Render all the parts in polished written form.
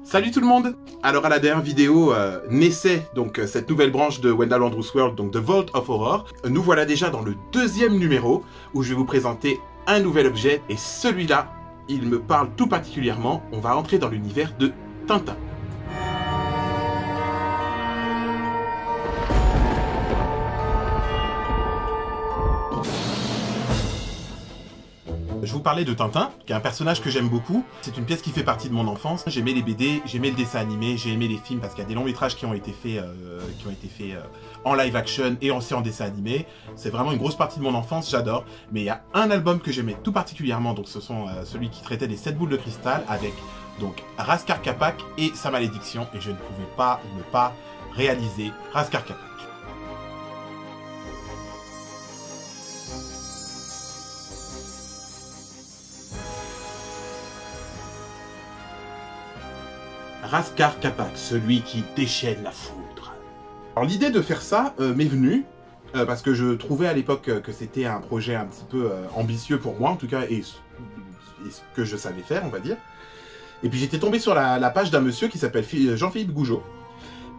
Salut tout le monde. Alors à la dernière vidéo naissait donc cette nouvelle branche de Wendell Andrews World, donc The Vault of Horror. Nous voilà déjà dans le deuxième numéro où je vais vous présenter un nouvel objet et celui-là, il me parle tout particulièrement. On va entrer dans l'univers de Tintin. Je vous parlais de Tintin, qui est un personnage que j'aime beaucoup. C'est une pièce qui fait partie de mon enfance. J'aimais les BD, j'aimais le dessin animé, j'ai aimé les films parce qu'il y a des longs métrages qui ont été faits en live action et aussi en dessin animé. C'est vraiment une grosse partie de mon enfance, j'adore. Mais il y a un album que j'aimais tout particulièrement, donc ce sont celui qui traitait des 7 boules de cristal avec donc Raskar Kapak et sa malédiction. Et je ne pouvais pas ne pas réaliser Raskar Kapak. Raskar Kapak, celui qui déchaîne la foudre. Alors l'idée de faire ça m'est venue parce que je trouvais à l'époque que c'était un projet un petit peu ambitieux pour moi en tout cas et ce que je savais faire on va dire. Et puis j'étais tombé sur la page d'un monsieur qui s'appelle Jean-Philippe Gougeot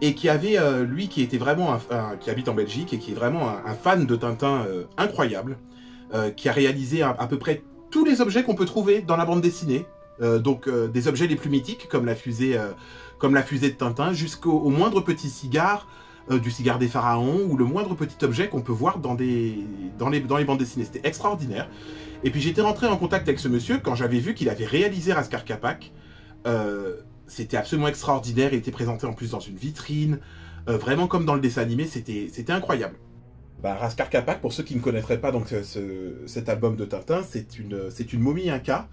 et qui avait lui qui était vraiment qui habite en Belgique et qui est vraiment un fan de Tintin incroyable, qui a réalisé à peu près tous les objets qu'on peut trouver dans la bande dessinée. Donc des objets les plus mythiques comme la fusée de Tintin jusqu'au moindre petit cigare du cigare des pharaons ou le moindre petit objet qu'on peut voir dans les bandes dessinées. C'était extraordinaire. Et puis j'étais rentré en contact avec ce monsieur quand j'avais vu qu'il avait réalisé Raskar Kapak. C'était absolument extraordinaire, il était présenté en plus dans une vitrine, vraiment comme dans le dessin animé, c'était incroyable. Raskar Kapak, pour ceux qui ne connaîtraient pas donc, cet album de Tintin, c'est une momie inca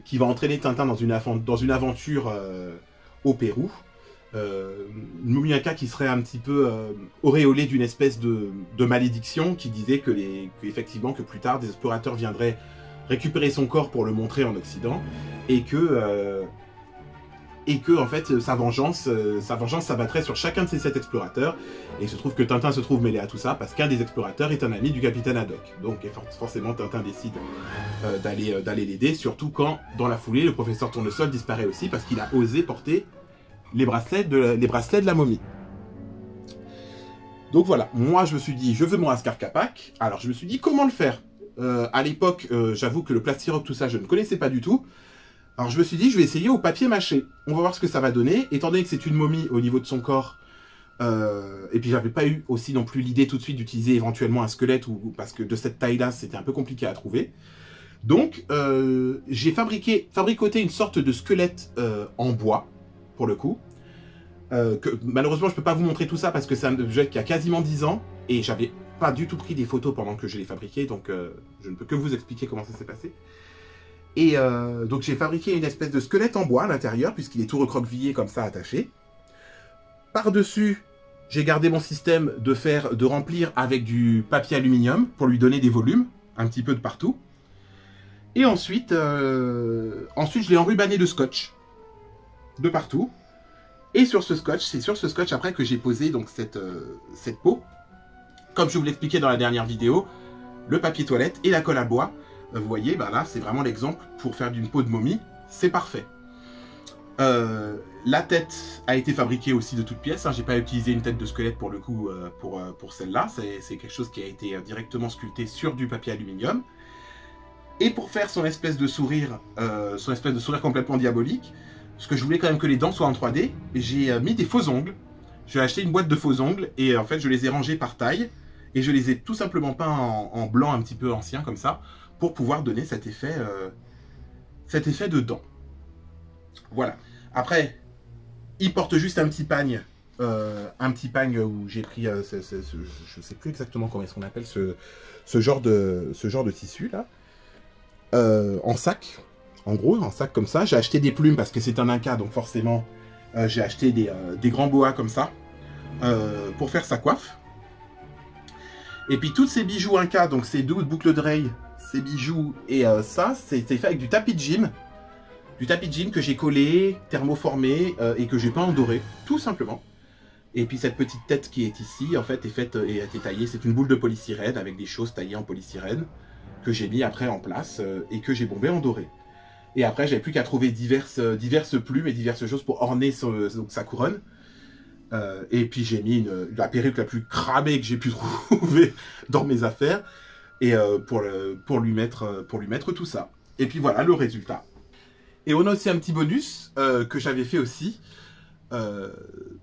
qui va entraîner Tintin dans une aventure au Pérou. Une momie inca qui serait un petit peu auréolée d'une espèce de malédiction qui disait effectivement que plus tard des explorateurs viendraient récupérer son corps pour le montrer en Occident et que en fait sa vengeance s'abattrait sur chacun de ces 7 explorateurs. Et il se trouve que Tintin se trouve mêlé à tout ça parce qu'un des explorateurs est un ami du capitaine Haddock. Donc forcément Tintin décide d'aller l'aider, surtout quand dans la foulée le professeur Tournesol disparaît aussi parce qu'il a osé porter les bracelets de la momie. Donc voilà, moi je me suis dit je veux mon Raskar Kapak. Alors je me suis dit comment le faire. À l'époque j'avoue que le plastirope tout ça je ne connaissais pas du tout. Alors je me suis dit, je vais essayer au papier mâché. On va voir ce que ça va donner. Étant donné que c'est une momie au niveau de son corps, et puis j'avais pas eu aussi non plus l'idée tout de suite d'utiliser éventuellement un squelette, parce que de cette taille-là, c'était un peu compliqué à trouver. Donc j'ai fabricoté une sorte de squelette en bois, pour le coup. Que, malheureusement, je peux pas vous montrer tout ça, parce que c'est un objet qui a quasiment 10 ans, et j'avais pas du tout pris des photos pendant que je l'ai fabriqué, donc je ne peux que vous expliquer comment ça s'est passé. Et donc j'ai fabriqué une espèce de squelette en bois à l'intérieur, puisqu'il est tout recroquevillé comme ça, attaché. Par-dessus, j'ai gardé mon système de remplir avec du papier aluminium, pour lui donner des volumes, un petit peu de partout. Et ensuite je l'ai enrubanné de scotch, de partout. Et sur ce scotch, c'est sur ce scotch après que j'ai posé donc cette peau. Comme je vous l'expliquais dans la dernière vidéo, le papier toilette et la colle à bois. Vous voyez, là, c'est vraiment l'exemple pour faire d'une peau de momie. C'est parfait. La tête a été fabriquée aussi de toutes pièces. J'ai pas utilisé une tête de squelette pour le coup pour celle-là. C'est quelque chose qui a été directement sculpté sur du papier aluminium. Et pour faire son espèce de sourire complètement diabolique, parce que je voulais quand même que les dents soient en 3D, j'ai mis des faux ongles. J'ai acheté une boîte de faux ongles et en fait je les ai rangés par taille. Et je les ai tout simplement peints en blanc un petit peu ancien comme ça, pour pouvoir donner cet effet de dents. Voilà. Après, il porte juste un petit pagne où j'ai pris, je ne sais plus exactement comment est-ce qu'on appelle ce genre de tissu là, en sac, en gros, en sac comme ça. J'ai acheté des plumes parce que c'est un inca, donc forcément, j'ai acheté des grands boas comme ça pour faire sa coiffe. Et puis tous ces bijoux inca, donc ces 12 boucles d'oreilles, ces bijoux et ça, c'est fait avec du tapis de gym. Du tapis de gym que j'ai collé, thermoformé et que j'ai peint en doré, tout simplement. Et puis cette petite tête qui est ici, en fait, a été taillée. C'est une boule de polystyrène avec des choses taillées en polystyrène que j'ai mis après en place et que j'ai bombé en doré. Et après, j'avais plus qu'à trouver diverses plumes et diverses choses pour orner donc, sa couronne. Et puis j'ai mis la perruque la plus cramée que j'ai pu trouver dans mes affaires. Et pour lui mettre tout ça. Et puis voilà le résultat. Et on a aussi un petit bonus que j'avais fait aussi.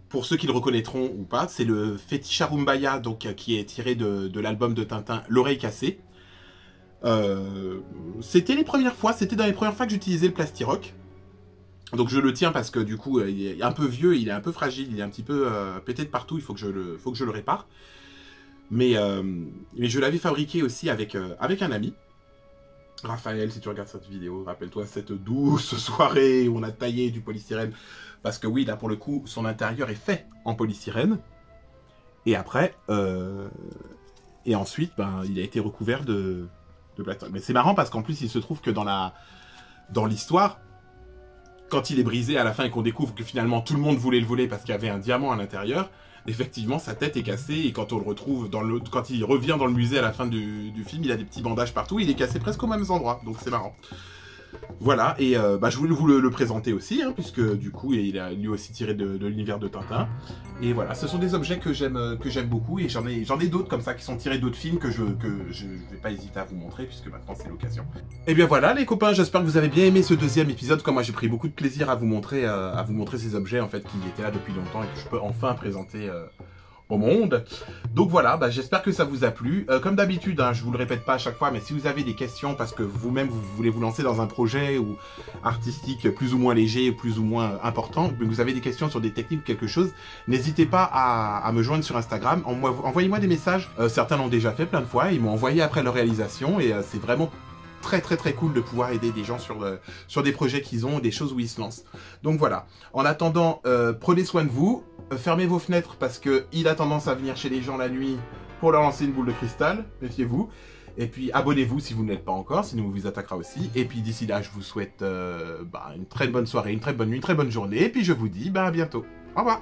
Pour ceux qui le reconnaîtront ou pas, c'est le Fetisharumbaya, donc qui est tiré de l'album de Tintin L'Oreille Cassée. C'était dans les premières fois que j'utilisais le Plastirock. Donc je le tiens parce que du coup il est un peu vieux, il est un peu fragile, il est un petit peu pété de partout, il faut que je le répare. Mais je l'avais fabriqué aussi avec un ami. Raphaël, si tu regardes cette vidéo, rappelle-toi cette douce soirée où on a taillé du polystyrène. Parce que oui, là pour le coup, son intérieur est fait en polystyrène. Et après, et ensuite, ben, il a été recouvert de plastoc. Mais c'est marrant parce qu'en plus, il se trouve que dans l'histoire, quand il est brisé à la fin et qu'on découvre que finalement tout le monde voulait le voler parce qu'il y avait un diamant à l'intérieur, effectivement, sa tête est cassée et quand on le retrouve, quand il revient dans le musée à la fin du film, il a des petits bandages partout, il est cassé presque aux mêmes endroits, donc c'est marrant. Voilà, et je voulais vous le présenter aussi, hein, puisque du coup, il a lui aussi tiré de l'univers de Tintin. Et voilà, ce sont des objets que j'aime beaucoup, et j'en ai d'autres comme ça qui sont tirés d'autres films que je vais pas hésiter à vous montrer, puisque maintenant c'est l'occasion. Et bien voilà les copains, j'espère que vous avez bien aimé ce deuxième épisode, comme moi j'ai pris beaucoup de plaisir à vous montrer ces objets en fait qui étaient là depuis longtemps et que je peux enfin présenter au monde. Donc voilà, j'espère que ça vous a plu. Comme d'habitude, hein, je vous le répète pas à chaque fois, mais si vous avez des questions parce que vous-même vous voulez vous lancer dans un projet ou artistique plus ou moins léger, plus ou moins important, mais vous avez des questions sur des techniques ou quelque chose, n'hésitez pas à me joindre sur Instagram. Envoyez-moi des messages. Certains l'ont déjà fait plein de fois, ils m'ont envoyé après leur réalisation et c'est vraiment très cool de pouvoir aider des gens sur des projets qu'ils ont, des choses où ils se lancent. Donc voilà. En attendant, prenez soin de vous. Fermez vos fenêtres parce qu'il a tendance à venir chez les gens la nuit pour leur lancer une boule de cristal, méfiez-vous. Et puis abonnez-vous si vous ne l'êtes pas encore, sinon on vous attaquera aussi. Et puis d'ici là, je vous souhaite une très bonne soirée, une très bonne nuit, une très bonne journée. Et puis je vous dis à bientôt. Au revoir.